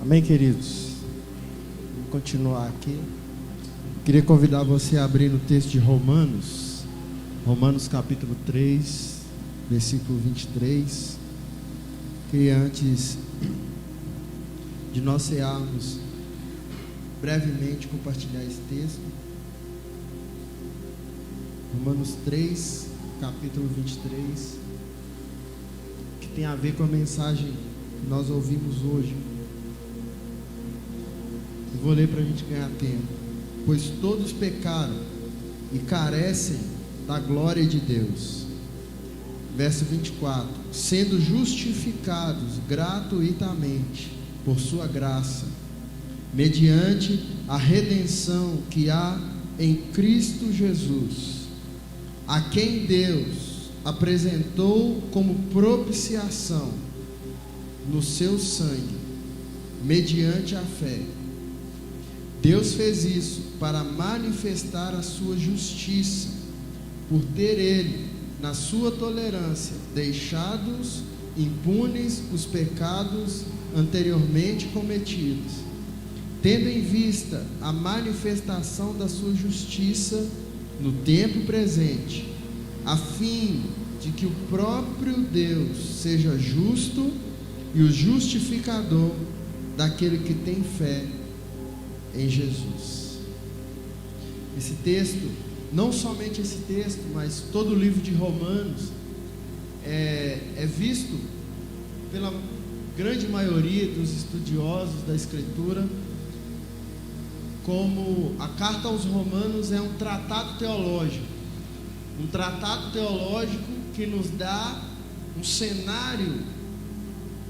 Amém, queridos? Vamos continuar aqui. Queria convidar você a abrir no texto de Romanos, capítulo 3, versículo 23. Queria, antes de nós cearmos, brevemente compartilhar esse texto. Romanos 3, capítulo 23, que tem a ver com a mensagem que nós ouvimos hoje. Eu vou ler para a gente ganhar tempo. Pois todos pecaram e carecem da glória de Deus. Verso 24: sendo justificados gratuitamente por sua graça, mediante a redenção que há em Cristo Jesus, a quem Deus apresentou como propiciação no seu sangue, mediante a fé. Deus fez isso para manifestar a sua justiça, por ter Ele, na sua tolerância, deixados impunes os pecados anteriormente cometidos, tendo em vista a manifestação da sua justiça no tempo presente, a fim de que o próprio Deus seja justo e o justificador daquele que tem fé em Jesus. Esse texto, não somente esse texto, mas todo o livro de Romanos é visto pela grande maioria dos estudiosos da Escritura como a carta aos Romanos é um tratado teológico, que nos dá um cenário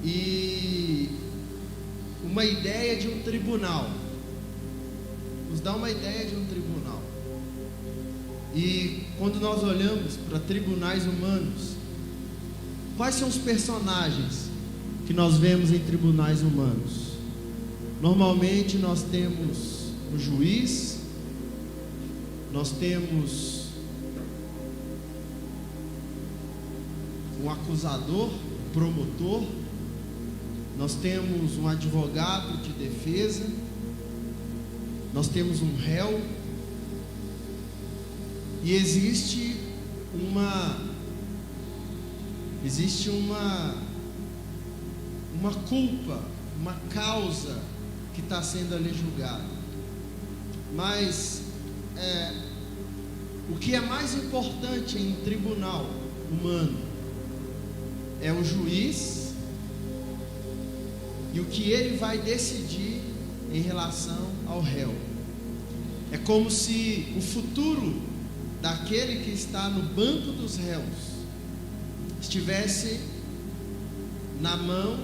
e uma ideia de um tribunal. Nos dá uma ideia de um tribunal. E quando nós olhamos para tribunais humanos, quais são os personagens que nós vemos em tribunais humanos? Normalmente nós temos o juiz, nós temos o acusador, o promotor, nós temos um advogado de defesa, nós temos um réu, e existe uma culpa, uma causa que está sendo ali julgada. Mas o que é mais importante em um tribunal humano é o juiz e o que ele vai decidir em relação ao réu. É como se o futuro daquele que está no banco dos réus estivesse na mão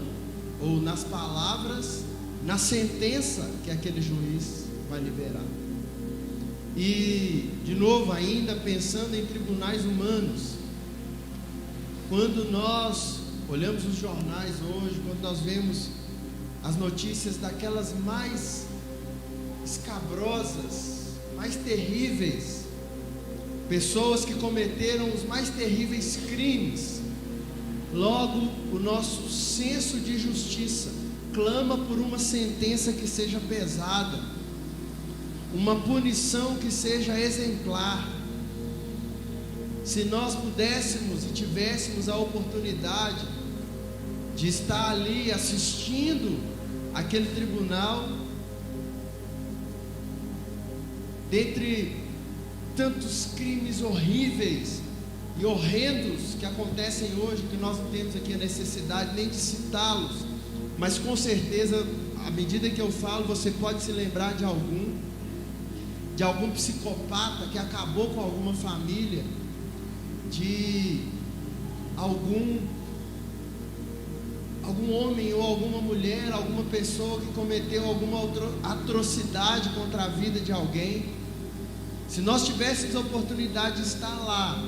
ou nas palavras, na sentença que aquele juiz vai liberar. E, de novo, ainda pensando em tribunais humanos, quando nós olhamos os jornais hoje, quando nós vemos as notícias daquelas mais escabrosas, mais terríveis, pessoas que cometeram os mais terríveis crimes, logo o nosso senso de justiça clama por uma sentença que seja pesada, uma punição que seja exemplar. Se nós pudéssemos e tivéssemos a oportunidade de estar ali assistindo aquele tribunal, dentre tantos crimes horríveis e horrendos que acontecem hoje, que nós não temos aqui a necessidade nem de citá-los, mas com certeza, à medida que eu falo, você pode se lembrar de algum psicopata que acabou com alguma família, de algum homem ou alguma mulher, alguma pessoa que cometeu alguma atrocidade contra a vida de alguém. Se nós tivéssemos a oportunidade de estar lá,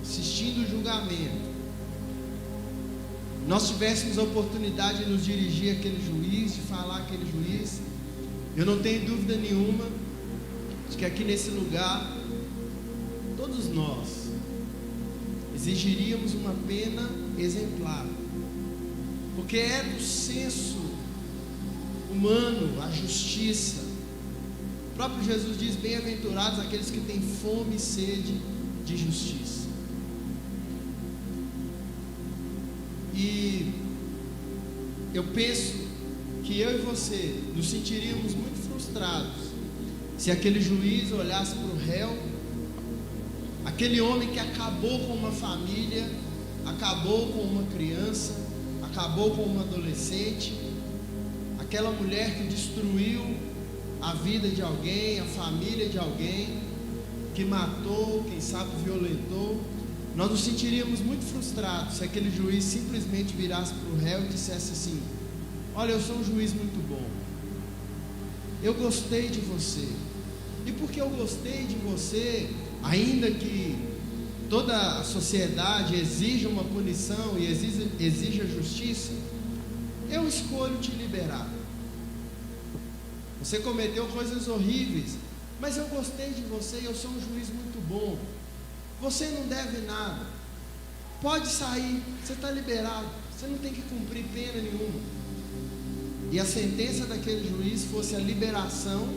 assistindo o julgamento, nós tivéssemos a oportunidade de nos dirigir àquele juiz, de falar àquele juiz, eu não tenho dúvida nenhuma de que aqui nesse lugar, todos nós exigiríamos uma pena exemplar, porque é do senso humano, a justiça. O próprio Jesus diz: bem-aventurados aqueles que têm fome e sede de justiça. E eu penso que eu e você nos sentiríamos muito frustrados se aquele juiz olhasse para o réu, aquele homem que acabou com uma família, acabou com uma criança, acabou com uma adolescente, aquela mulher que destruiu a vida de alguém, a família de alguém, que matou, quem sabe violentou. Nós nos sentiríamos muito frustrados se aquele juiz simplesmente virasse para o réu e dissesse assim: olha, eu sou um juiz muito bom, eu gostei de você, e porque eu gostei de você, ainda que toda a sociedade exija uma punição e exija justiça, eu escolho te liberar. Você cometeu coisas horríveis, mas eu gostei de você e eu sou um juiz muito bom. Você não deve nada, pode sair, você está liberado, você não tem que cumprir pena nenhuma. E a sentença daquele juiz fosse a liberação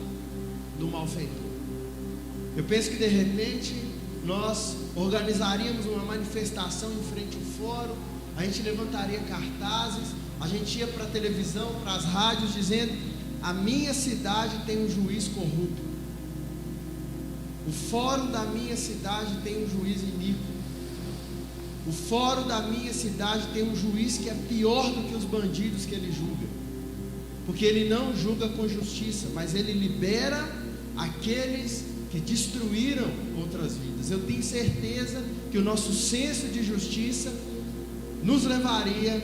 do malfeitor. Eu penso que de repente nós organizaríamos uma manifestação em frente ao fórum, a gente levantaria cartazes, a gente ia para a televisão, para as rádios, dizendo: a minha cidade tem um juiz corrupto, o fórum da minha cidade tem um juiz iníquo, o fórum da minha cidade tem um juiz que é pior do que os bandidos que ele julga, porque ele não julga com justiça, mas ele libera aqueles que destruíram outras vidas. Eu tenho certeza que o nosso senso de justiça nos levaria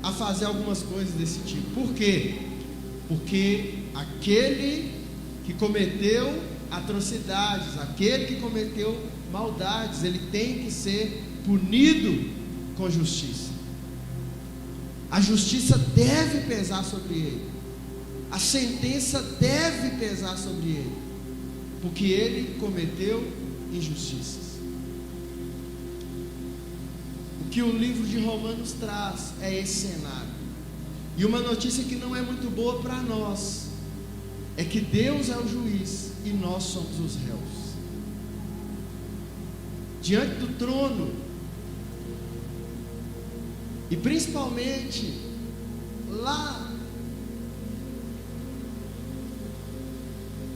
a fazer algumas coisas desse tipo. Por quê? Porque aquele que cometeu atrocidades, aquele que cometeu maldades, ele tem que ser punido com justiça. A justiça deve pesar sobre ele, a sentença deve pesar sobre ele, porque ele cometeu injustiças. O que o livro de Romanos traz é esse cenário. E uma notícia que não é muito boa para nós é que Deus é o juiz e nós somos os réus. Diante do trono, e principalmente lá,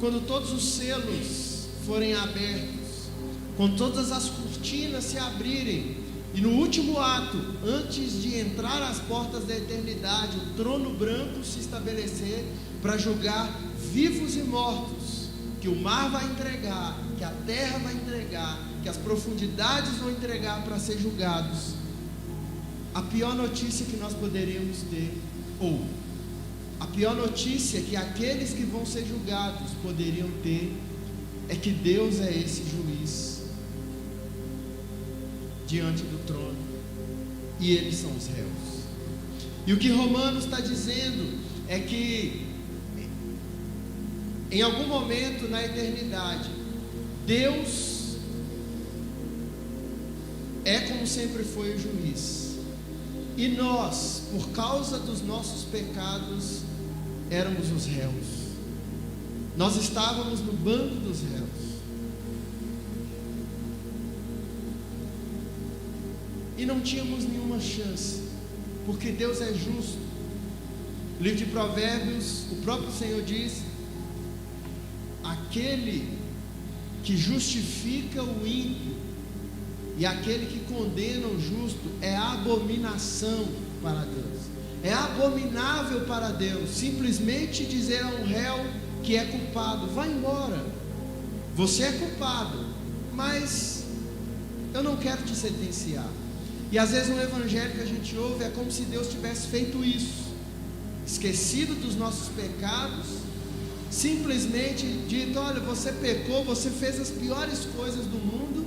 quando todos os selos forem abertos, quando todas as cortinas se abrirem, e no último ato, antes de entrar às portas da eternidade, o trono branco se estabelecer para julgar vivos e mortos, que o mar vai entregar, que a terra vai entregar, que as profundidades vão entregar para ser julgados. A pior notícia que nós poderíamos ter, ou a pior notícia que aqueles que vão ser julgados poderiam ter, é que Deus é esse juiz diante do trono, e eles são os réus. E o que Romanos está dizendo é que em algum momento na eternidade, Deus é como sempre foi o juiz, e nós, por causa dos nossos pecados, éramos os réus. Nós estávamos no banco dos réus. E não tínhamos nenhuma chance, porque Deus é justo. No livro de Provérbios, o próprio Senhor diz: aquele que justifica o ímpio e aquele que condena o justo é abominação para Deus. É abominável para Deus simplesmente dizer a um réu que é culpado: vai embora, você é culpado, mas eu não quero te sentenciar. E às vezes no evangelho que a gente ouve é como se Deus tivesse feito isso, esquecido dos nossos pecados, simplesmente dito: olha, você pecou, você fez as piores coisas do mundo,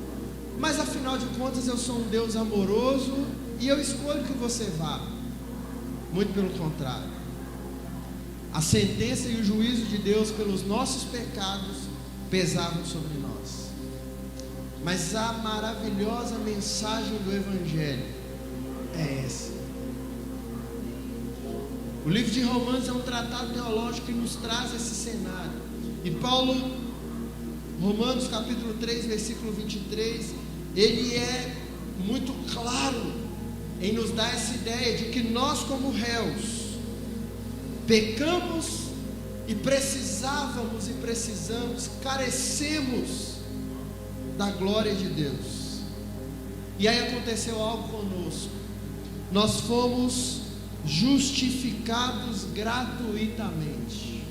mas afinal de contas eu sou um Deus amoroso e eu escolho que você vá. Muito pelo contrário, a sentença e o juízo de Deus pelos nossos pecados pesavam sobre nós. Mas a maravilhosa mensagem do evangelho é essa: O livro de Romanos é um tratado teológico que nos traz esse cenário. E Paulo, Romanos capítulo 3, versículo 23, ele é muito claro em nos dar essa ideia de que nós, como réus, pecamos e precisávamos e precisamos, carecemos da glória de Deus. E aí aconteceu algo conosco. Nós fomos justificados gratuitamente.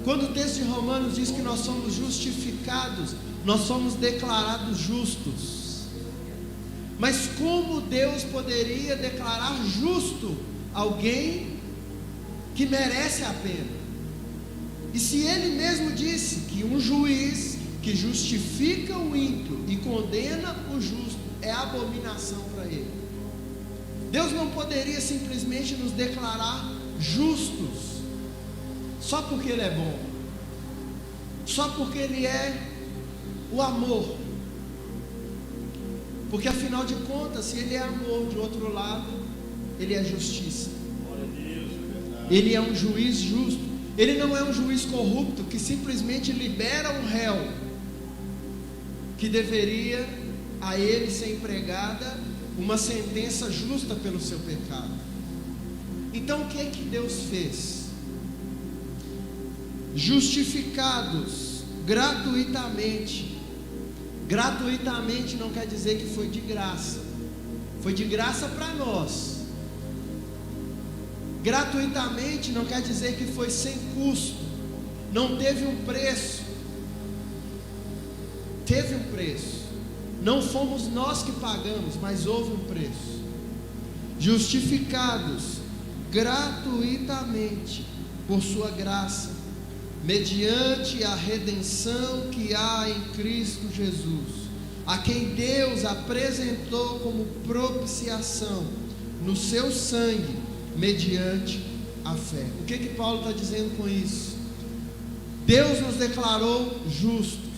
Quando o texto de Romanos diz que nós somos justificados, nós somos declarados justos. Mas como Deus poderia declarar justo alguém que merece a pena? E se Ele mesmo disse que um juiz que justifica o ímpio e condena o justo é abominação para Ele, Deus não poderia simplesmente nos declarar justos só porque Ele é bom, só porque Ele é o amor? Porque afinal de contas, se Ele é amor, de outro lado, Ele é justiça. Ele é um juiz justo. Ele não é um juiz corrupto que simplesmente libera um réu que deveria a ele ser empregada uma sentença justa pelo seu pecado. Então o que é que Deus fez? Justificados gratuitamente. Gratuitamente não quer dizer que foi de graça. Foi de graça para nós. Gratuitamente não quer dizer que foi sem custo. Não teve um preço. Teve um preço. Não fomos nós que pagamos, mas houve um preço. Justificados gratuitamente por sua graça, mediante a redenção que há em Cristo Jesus, a quem Deus apresentou como propiciação no seu sangue, mediante a fé. O que Paulo está dizendo com isso? Deus nos declarou justos.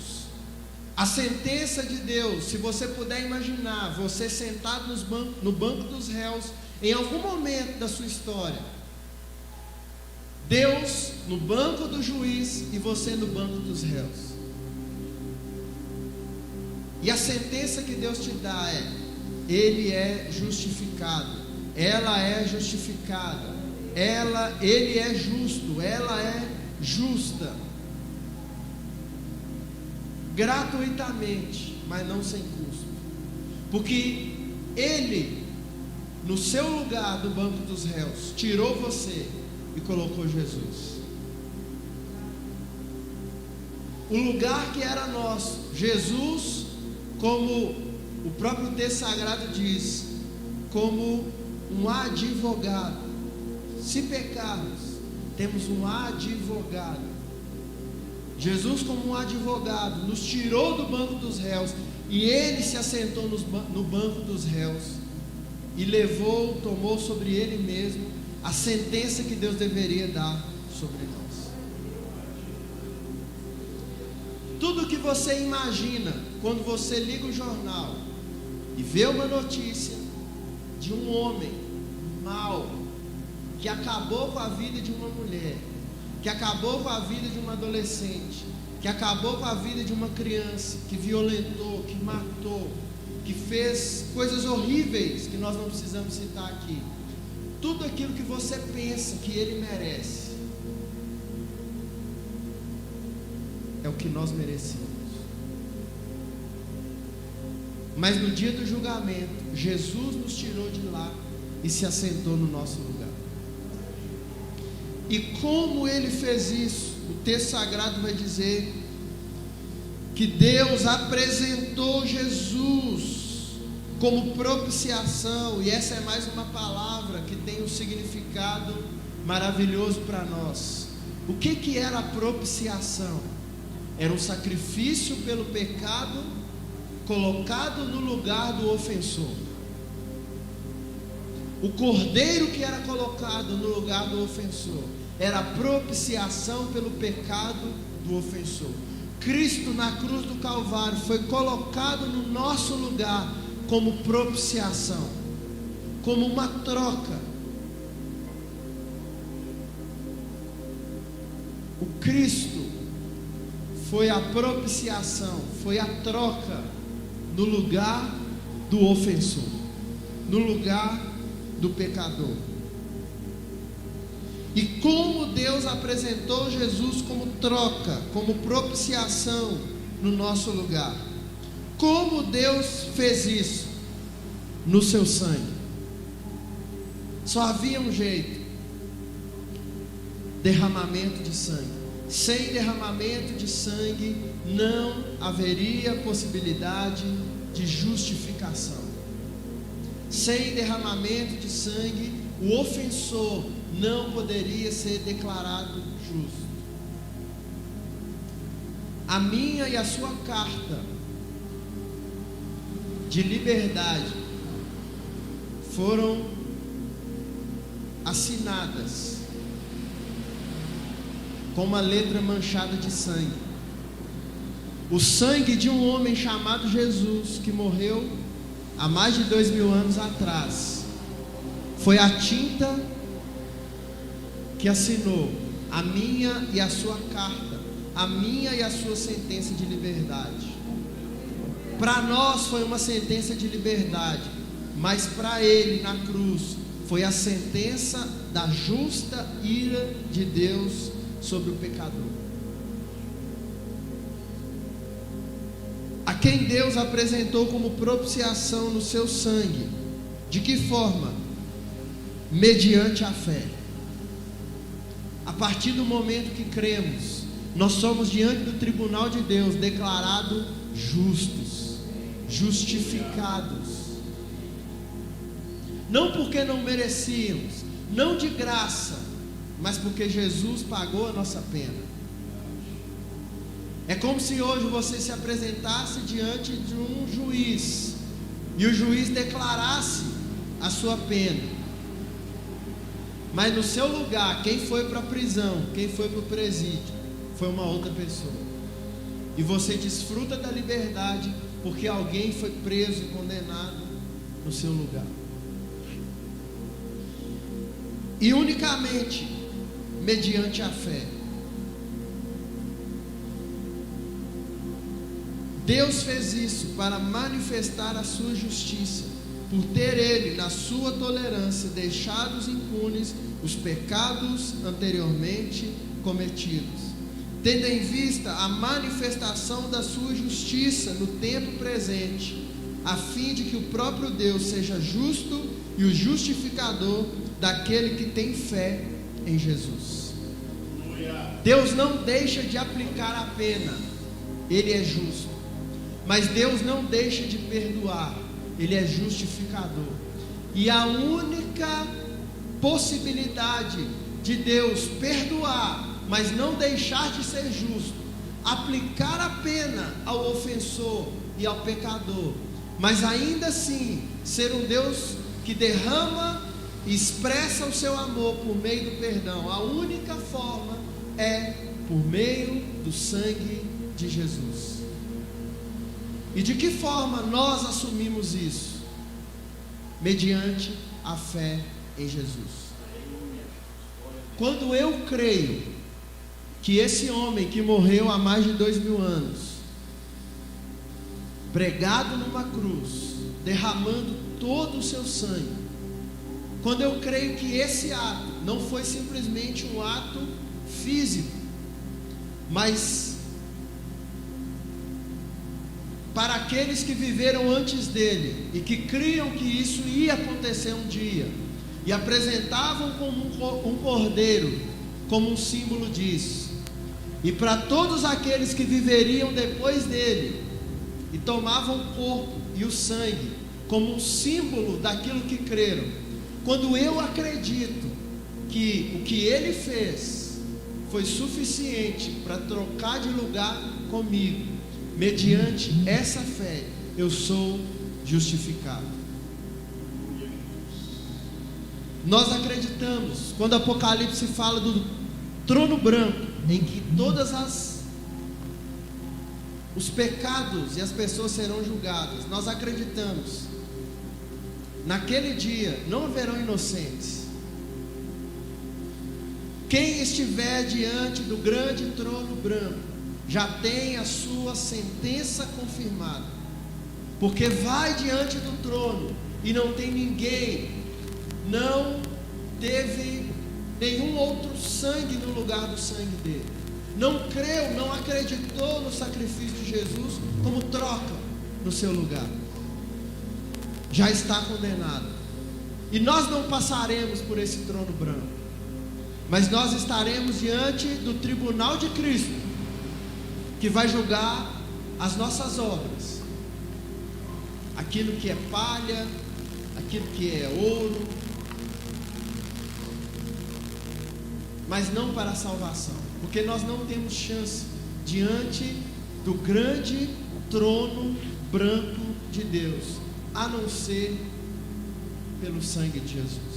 A sentença de Deus, se você puder imaginar, você sentado no banco dos réus, em algum momento da sua história, Deus no banco do juiz e você no banco dos réus. E a sentença que Deus te dá é: ele é justificado, ela é justificada, ele é justo, ela é justa. Gratuitamente, mas não sem custo. Porque ele, no seu lugar do banco dos réus, tirou você e colocou Jesus. O lugar que era nosso, Jesus, como o próprio texto sagrado diz, como um advogado. Se pecarmos, temos um advogado. Jesus, como um advogado, nos tirou do banco dos réus e ele se assentou no banco dos réus e tomou sobre ele mesmo a sentença que Deus deveria dar sobre nós. Tudo que você imagina quando você liga o jornal e vê uma notícia de um homem mau que acabou com a vida de uma mulher, que acabou com a vida de uma adolescente, que acabou com a vida de uma criança, que violentou, que matou, que fez coisas horríveis que nós não precisamos citar aqui. Tudo aquilo que você pensa que ele merece é o que nós merecemos. Mas no dia do julgamento, Jesus nos tirou de lá e se assentou no nosso lugar. E como ele fez isso? O texto sagrado vai dizer que Deus apresentou Jesus como propiciação, e essa é mais uma palavra que tem um significado maravilhoso para nós. O que era a propiciação? Era um sacrifício pelo pecado colocado no lugar do ofensor. O cordeiro que era colocado no lugar do ofensor era a propiciação pelo pecado do ofensor. Cristo na cruz do Calvário foi colocado no nosso lugar como propiciação, como uma troca. Cristo foi a propiciação, foi a troca no lugar do ofensor, no lugar do pecador. E como Deus apresentou Jesus como troca, como propiciação no nosso lugar? Como Deus fez isso? No seu sangue. Só havia um jeito: derramamento de sangue. Sem derramamento de sangue não haveria possibilidade de justificação. Sem derramamento de sangue, o ofensor não poderia ser declarado justo. A minha e a sua carta de liberdade foram assinadas com uma letra manchada de sangue. O sangue de um homem chamado Jesus, que morreu há mais de 2000 anos atrás, foi a tinta que assinou a minha e a sua carta, a minha e a sua sentença de liberdade. Para nós foi uma sentença de liberdade, mas para ele na cruz foi a sentença da justa ira de Deus sobre o pecador. A quem Deus apresentou como propiciação no seu sangue. De que forma? Mediante a fé. A partir do momento que cremos, nós somos diante do tribunal de Deus declarados justos, justificados. Não porque não merecíamos, não de graça, mas porque Jesus pagou a nossa pena. É como se hoje você se apresentasse diante de um juiz e o juiz declarasse a sua pena, mas no seu lugar, quem foi para a prisão, quem foi para o presídio, foi uma outra pessoa. E você desfruta da liberdade porque alguém foi preso e condenado no seu lugar. E unicamente mediante a fé. Deus fez isso para manifestar a sua justiça, por ter ele, na sua tolerância, deixado impunes os pecados anteriormente cometidos, tendo em vista a manifestação da sua justiça no tempo presente, a fim de que o próprio Deus seja justo e o justificador daquele que tem fé em Jesus. Deus não deixa de aplicar a pena, ele é justo. Mas Deus não deixa de perdoar, ele é justificador. E a única possibilidade de Deus perdoar, mas não deixar de ser justo, aplicar a pena ao ofensor e ao pecador, mas ainda assim ser um Deus que derrama e expressa o seu amor por meio do perdão, a única forma é por meio do sangue de Jesus. E de que forma nós assumimos isso? Mediante a fé em Jesus. Quando eu creio que esse homem que morreu há mais de 2000 anos, pregado numa cruz, derramando todo o seu sangue, quando eu creio que esse ato não foi simplesmente um ato físico, mas para aqueles que viveram antes dele e que criam que isso ia acontecer um dia, e apresentavam como um cordeiro, como um símbolo disso, e para todos aqueles que viveriam depois dele, e tomavam o corpo e o sangue como um símbolo daquilo que creram. Quando eu acredito que o que ele fez foi suficiente para trocar de lugar comigo, mediante essa fé, eu sou justificado. Nós acreditamos, quando Apocalipse fala do trono branco, em que todas os pecados e as pessoas serão julgadas, nós acreditamos, naquele dia não haverão inocentes. quem estiver diante do grande trono branco já tem a sua sentença confirmada, porque vai diante do trono e não tem ninguém, não teve nenhum outro sangue no lugar do sangue dele, não creu, não acreditou no sacrifício de Jesus como troca no seu lugar, já está condenado. E nós não passaremos por esse trono branco, mas nós estaremos diante do tribunal de Cristo, que vai julgar as nossas obras, aquilo que é palha, aquilo que é ouro, mas não para a salvação, porque nós não temos chance diante do grande trono branco de Deus, a não ser pelo sangue de Jesus.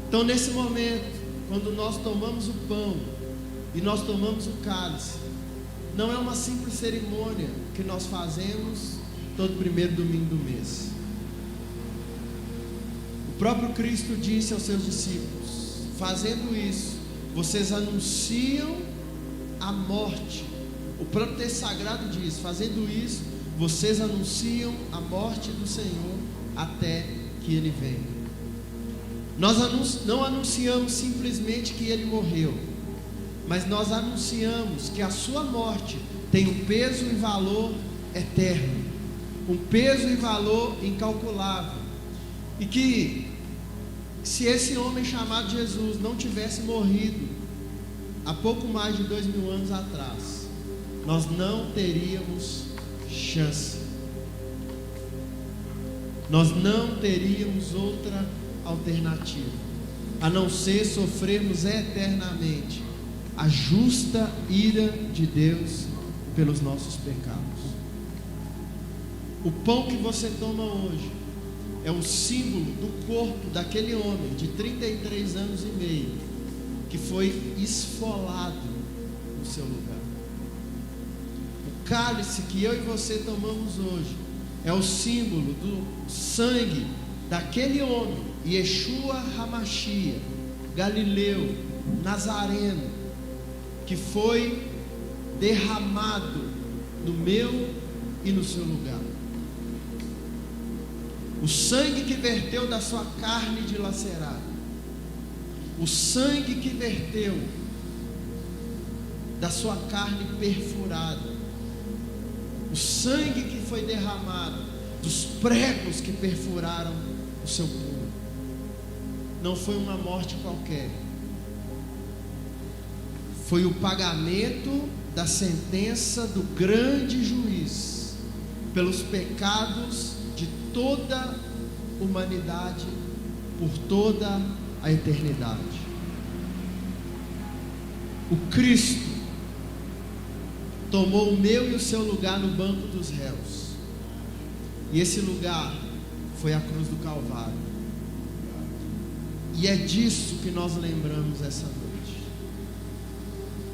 Então, nesse momento, quando nós tomamos o pão e nós tomamos o cálice, não é uma simples cerimônia que nós fazemos todo primeiro domingo do mês. O próprio Cristo disse aos seus discípulos: fazendo isso, vocês anunciam a morte. O próprio texto sagrado diz: fazendo isso, vocês anunciam a morte do Senhor até que Ele venha. Nós não anunciamos simplesmente que Ele morreu, mas nós anunciamos que a sua morte tem um peso e valor eterno, um peso e valor incalculável, e que se esse homem chamado Jesus não tivesse morrido há pouco mais de 2000 anos atrás, nós não teríamos chance, nós não teríamos outra alternativa, a não ser sofrermos eternamente a justa ira de Deus pelos nossos pecados. O pão que você toma hoje é um símbolo do corpo daquele homem de 33 anos e meio, que foi esfolado no seu lugar. O cálice que eu e você tomamos hoje é o símbolo do sangue daquele homem, Yeshua Hamashia, Galileu, Nazareno, que foi derramado no meu e no seu lugar. O sangue que verteu da sua carne dilacerada, o sangue que verteu da sua carne perfurada, o sangue que foi derramado dos pregos que perfuraram o seu punho, não foi uma morte qualquer, foi o pagamento da sentença do grande juiz pelos pecados de toda a humanidade por toda a eternidade. O Cristo tomou o meu e o seu lugar no banco dos réus, e esse lugar foi a cruz do Calvário. E é disso que nós lembramos essa noite.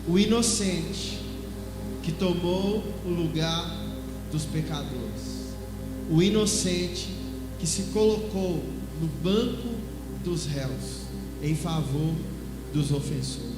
O inocente que tomou o lugar dos pecadores, o inocente que se colocou no banco dos réus em favor dos ofensores.